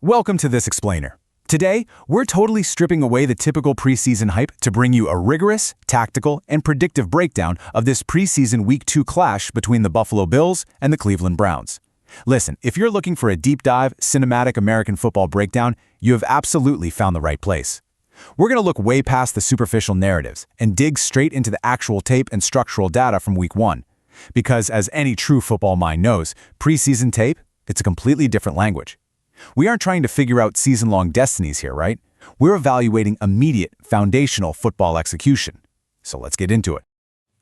Welcome to This Explainer. Today, we're totally stripping away the typical preseason hype to bring you a rigorous, tactical, and predictive breakdown of this preseason Week 2 clash between the Buffalo Bills and the Cleveland Browns. Listen, if you're looking for a deep dive, cinematic American football breakdown, you have absolutely found the right place. We're going to look way past the superficial narratives and dig straight into the actual tape and structural data from Week 1. Because as any true football mind knows, preseason tape, it's a completely different language. We aren't trying to figure out season-long destinies here, right? We're evaluating immediate, foundational football execution. So let's get into it.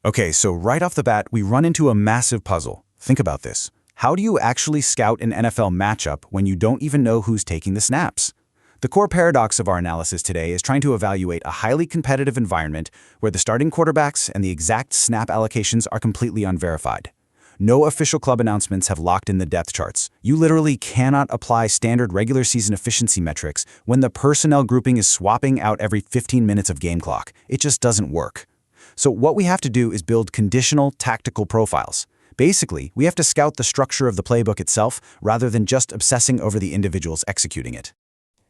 Okay, so right off the bat, we run into a massive puzzle. Think about this. How do you actually scout an NFL matchup when you don't even know who's taking the snaps? The core paradox of our analysis today is trying to evaluate a highly competitive environment where the starting quarterbacks and the exact snap allocations are completely unverified. No official club announcements have locked in the depth charts. You literally cannot apply standard regular season efficiency metrics when the personnel grouping is swapping out every 15 minutes of game clock. It just doesn't work. So what we have to do is build conditional tactical profiles. Basically, we have to scout the structure of the playbook itself rather than just obsessing over the individuals executing it.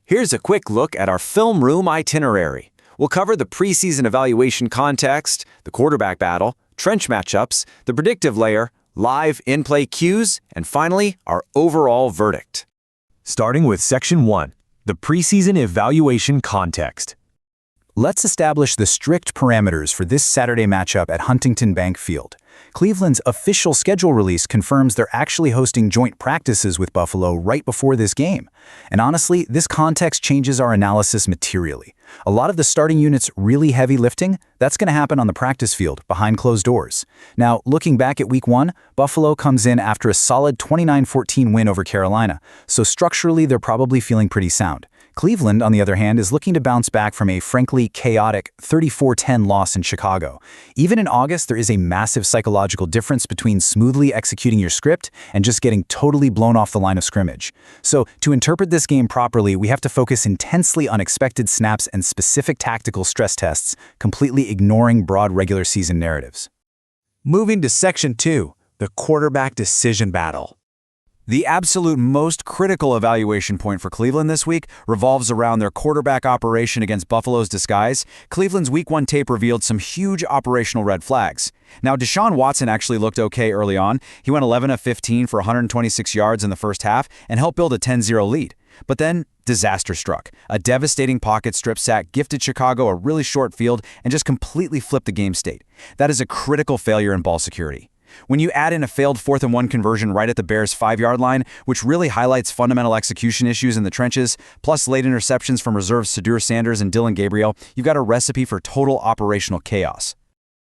Here's a quick look at our film room itinerary. We'll cover the preseason evaluation context, the quarterback battle, trench matchups, the predictive layer, live in-play cues, and finally, our overall verdict. Starting with Section 1, the preseason evaluation context. Let's establish the strict parameters for this Saturday matchup at Huntington Bank Field. Cleveland's official schedule release confirms they're actually hosting joint practices with Buffalo right before this game. And honestly, this context changes our analysis materially. A lot of the starting unit's really heavy lifting, that's going to happen on the practice field, behind closed doors. Now, looking back at Week 1, Buffalo comes in after a solid 29-14 win over Carolina, so structurally they're probably feeling pretty sound. Cleveland, on the other hand, is looking to bounce back from a frankly chaotic 34-10 loss in Chicago. Even in August, there is a massive psychological difference between smoothly executing your script and just getting totally blown off the line of scrimmage. So, to interpret this game properly, we have to focus intensely on expected snaps and specific tactical stress tests, completely ignoring broad regular season narratives. Moving to Section 2, the quarterback decision battle. The absolute most critical evaluation point for Cleveland this week revolves around their quarterback operation against Buffalo's disguise. Cleveland's Week 1 tape revealed some huge operational red flags. Now, Deshaun Watson actually looked okay early on. He went 11 of 15 for 126 yards in the first half and helped build a 10-0 lead. But then, disaster struck. A devastating pocket strip sack gifted Chicago a really short field and just completely flipped the game state. That is a critical failure in ball security. When you add in a failed 4th-and-1 conversion right at the Bears' 5-yard line, which really highlights fundamental execution issues in the trenches, plus late interceptions from reserves Sadur Sanders and Dylan Gabriel, you've got a recipe for total operational chaos.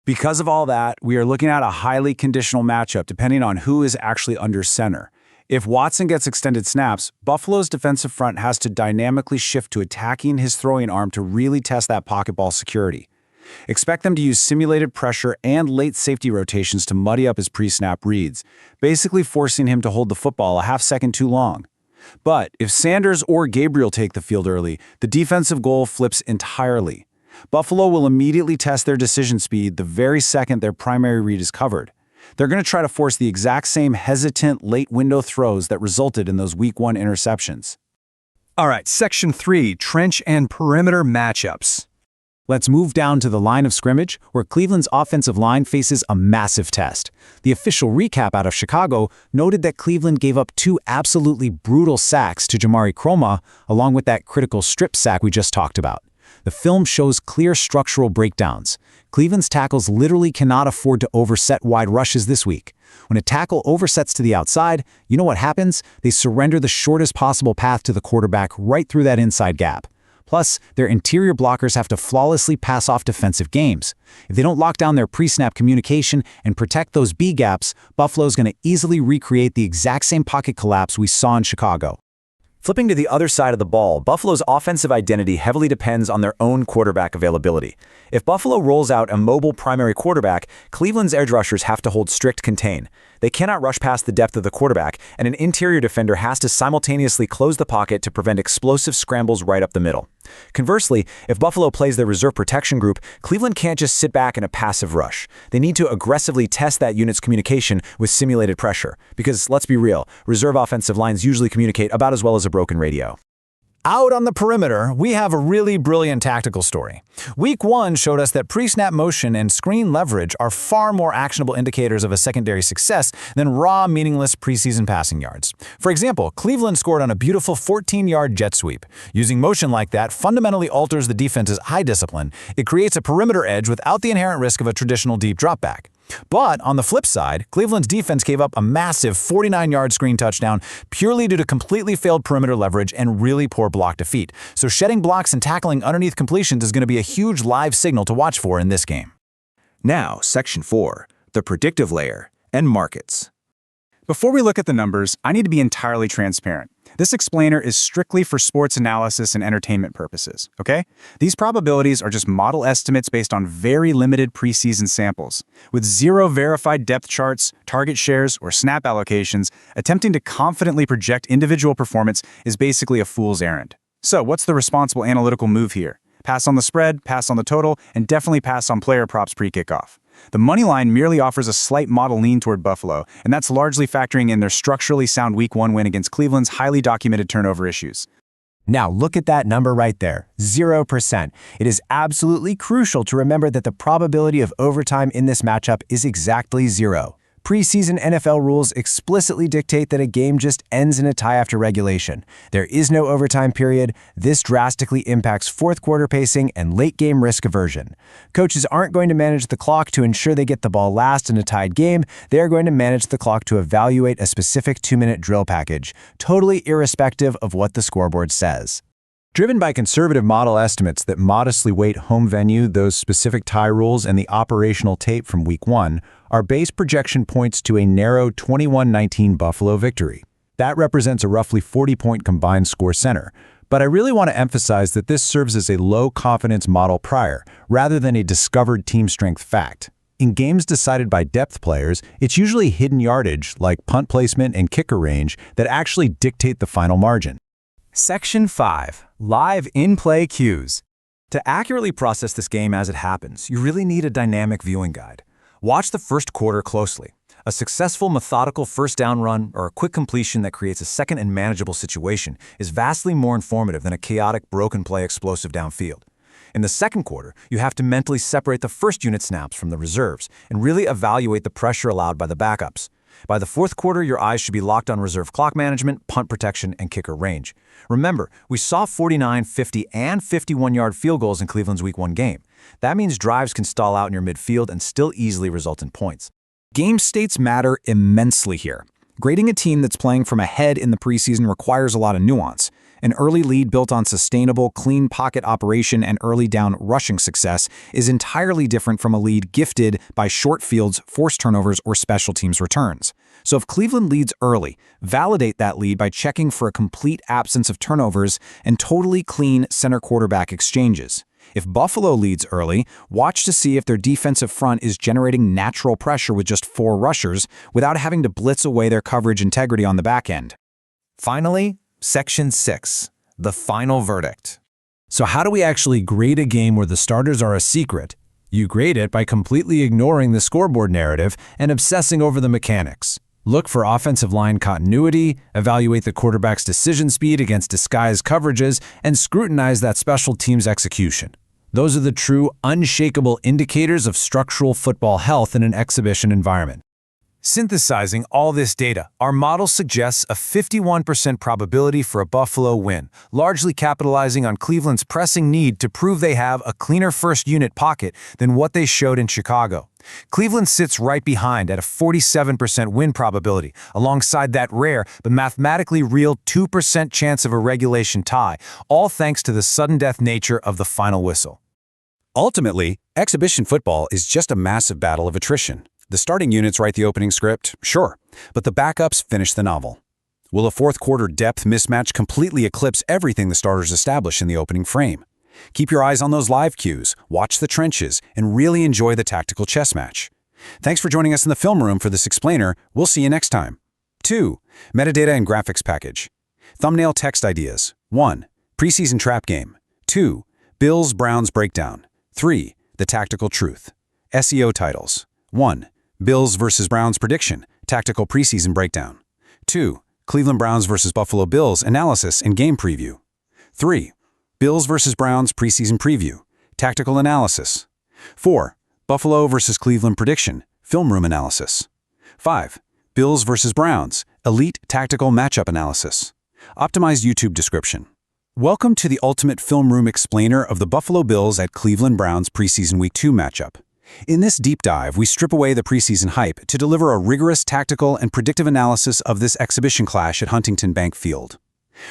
Because of all that, we are looking at a highly conditional matchup depending on who is actually under center. If Watson gets extended snaps, Buffalo's defensive front has to dynamically shift to attacking his throwing arm to really test that pocket ball security. Expect them to use simulated pressure and late safety rotations to muddy up his pre-snap reads, basically forcing him to hold the football a half-second too long. But if Sanders or Gabriel take the field early, the defensive goal flips entirely. Buffalo will immediately test their decision speed the very second their primary read is covered. They're going to try to force the exact same hesitant late window throws that resulted in those Week 1 interceptions. All right, Section 3, trench and perimeter matchups. Let's move down to the line of scrimmage, where Cleveland's offensive line faces a massive test. The official recap out of Chicago noted that Cleveland gave up 2 absolutely brutal sacks to Jamari Croma, along with that critical strip sack we just talked about. The film shows clear structural breakdowns. Cleveland's tackles literally cannot afford to overset wide rushes this week. When a tackle oversets to the outside, you know what happens? They surrender the shortest possible path to the quarterback right through that inside gap. Plus, their interior blockers have to flawlessly pass off defensive games. If they don't lock down their pre-snap communication and protect those B-gaps, Buffalo's going to easily recreate the exact same pocket collapse we saw in Chicago. Flipping to the other side of the ball, Buffalo's offensive identity heavily depends on their own quarterback availability. If Buffalo rolls out a mobile primary quarterback, Cleveland's edge rushers have to hold strict contain. They cannot rush past the depth of the quarterback, and an interior defender has to simultaneously close the pocket to prevent explosive scrambles right up the middle. Conversely, if Buffalo plays their reserve protection group, Cleveland can't just sit back in a passive rush. They need to aggressively test that unit's communication with simulated pressure. Because, let's be real, reserve offensive lines usually communicate about as well as a broken radio. Out on the perimeter, we have a really brilliant tactical story. Week 1 showed us that pre-snap motion and screen leverage are far more actionable indicators of a secondary success than raw, meaningless preseason passing yards. For example, Cleveland scored on a beautiful 14-yard jet sweep. Using motion like that fundamentally alters the defense's eye discipline. It creates a perimeter edge without the inherent risk of a traditional deep dropback. But on the flip side, Cleveland's defense gave up a massive 49-yard screen touchdown purely due to completely failed perimeter leverage and really poor block defeat. So shedding blocks and tackling underneath completions is going to be a huge live signal to watch for in this game. Now, Section 4, the predictive layer and markets. Before we look at the numbers, I need to be entirely transparent. This explainer is strictly for sports analysis and entertainment purposes, okay? These probabilities are just model estimates based on very limited preseason samples. With zero verified depth charts, target shares, or snap allocations, attempting to confidently project individual performance is basically a fool's errand. So what's the responsible analytical move here? Pass on the spread, pass on the total, and definitely pass on player props pre-kickoff. The money line merely offers a slight model lean toward Buffalo, and that's largely factoring in their structurally sound Week 1 win against Cleveland's highly documented turnover issues. Now look at that number right there, 0%. It is absolutely crucial to remember that the probability of overtime in this matchup is exactly 0. Preseason NFL rules explicitly dictate that a game just ends in a tie after regulation. There is no overtime period. This drastically impacts fourth quarter pacing and late game risk aversion. Coaches aren't going to manage the clock to ensure they get the ball last in a tied game. They are going to manage the clock to evaluate a specific 2-minute drill package, totally irrespective of what the scoreboard says. Driven by conservative model estimates that modestly weight home venue, those specific tie rules, and the operational tape from Week 1, our base projection points to a narrow 21-19 Buffalo victory. That represents a roughly 40-point combined score center. But I really want to emphasize that this serves as a low-confidence model prior, rather than a discovered team strength fact. In games decided by depth players, it's usually hidden yardage, like punt placement and kicker range, that actually dictate the final margin. Section 5, live in-play cues. To accurately process this game as it happens, you really need a dynamic viewing guide. Watch the first quarter closely. A successful, methodical first down run or a quick completion that creates a second and manageable situation is vastly more informative than a chaotic, broken play explosive downfield. In the second quarter, you have to mentally separate the first unit snaps from the reserves and really evaluate the pressure allowed by the backups. By the fourth quarter, your eyes should be locked on reserve clock management, punt protection, and kicker range. Remember, we saw 49, 50, and 51-yard field goals in Cleveland's Week 1 game. That means drives can stall out in your midfield and still easily result in points. Game states matter immensely here. Grading a team that's playing from ahead in the preseason requires a lot of nuance. An early lead built on sustainable, clean pocket operation and early down rushing success is entirely different from a lead gifted by short fields, forced turnovers, or special teams returns. So if Cleveland leads early, validate that lead by checking for a complete absence of turnovers and totally clean center quarterback exchanges. If Buffalo leads early, watch to see if their defensive front is generating natural pressure with just 4 rushers without having to blitz away their coverage integrity on the back end. Finally, Section 6, the final verdict. So how do we actually grade a game where the starters are a secret? You grade it by completely ignoring the scoreboard narrative and obsessing over the mechanics. Look for offensive line continuity, evaluate the quarterback's decision speed against disguised coverages, and scrutinize that special team's execution. Those are the true, unshakable indicators of structural football health in an exhibition environment. Synthesizing all this data, our model suggests a 51% probability for a Buffalo win, largely capitalizing on Cleveland's pressing need to prove they have a cleaner first unit pocket than what they showed in Chicago. Cleveland sits right behind at a 47% win probability, alongside that rare but mathematically real 2% chance of a regulation tie, all thanks to the sudden death nature of the final whistle. Ultimately, exhibition football is just a massive battle of attrition. The starting units write the opening script, sure, but the backups finish the novel. Will a fourth quarter depth mismatch completely eclipse everything the starters establish in the opening frame? Keep your eyes on those live cues, watch the trenches, and really enjoy the tactical chess match. Thanks for joining us in the film room for this explainer. We'll see you next time. 2. Metadata and graphics package. Thumbnail text ideas. 1. Preseason trap game. 2. Bills-Browns breakdown. 3. The tactical truth. SEO titles. 1. Bills versus Browns prediction, tactical preseason breakdown. 2. Cleveland Browns versus Buffalo Bills analysis and game preview. 3. Bills vs. Browns preseason preview, tactical analysis. 4. Buffalo vs. Cleveland prediction, film room analysis. 5. Bills vs. Browns, elite tactical matchup analysis. Optimized YouTube description. Welcome to the ultimate film room explainer of the Buffalo Bills at Cleveland Browns preseason Week 2 matchup. In this deep dive, we strip away the preseason hype to deliver a rigorous tactical and predictive analysis of this exhibition clash at Huntington Bank Field.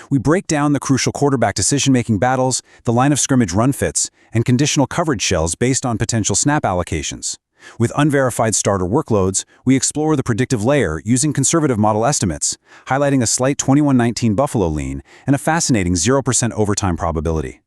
We break down the crucial quarterback decision-making battles, the line of scrimmage run fits, and conditional coverage shells based on potential snap allocations. With unverified starter workloads, we explore the predictive layer using conservative model estimates, highlighting a slight 21-19 Buffalo lean and a fascinating 0% overtime probability.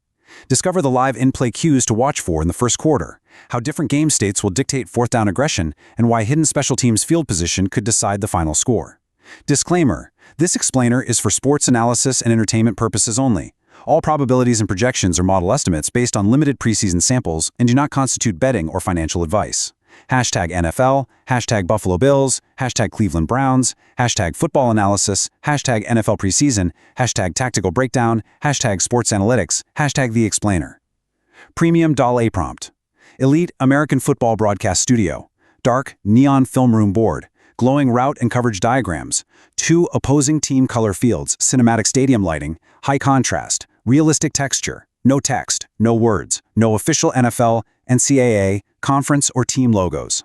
Discover the live in-play cues to watch for in the first quarter, how different game states will dictate fourth down aggression, and why hidden special teams field position could decide the final score. Disclaimer: this explainer is for sports analysis and entertainment purposes only. All probabilities and projections are model estimates based on limited preseason samples and do not constitute betting or financial advice. Hashtag NFL, hashtag Buffalo Bills, hashtag Cleveland Browns, hashtag football analysis, hashtag NFL preseason, hashtag tactical breakdown, hashtag sports analytics, hashtag the explainer. Premium DAL-A prompt. Elite American Football Broadcast Studio. Dark, neon film room board. Glowing route and coverage diagrams. 2 opposing team color fields, cinematic stadium lighting, high contrast, realistic texture. No text, no words, no official NFL, NCAA, conference, or team logos.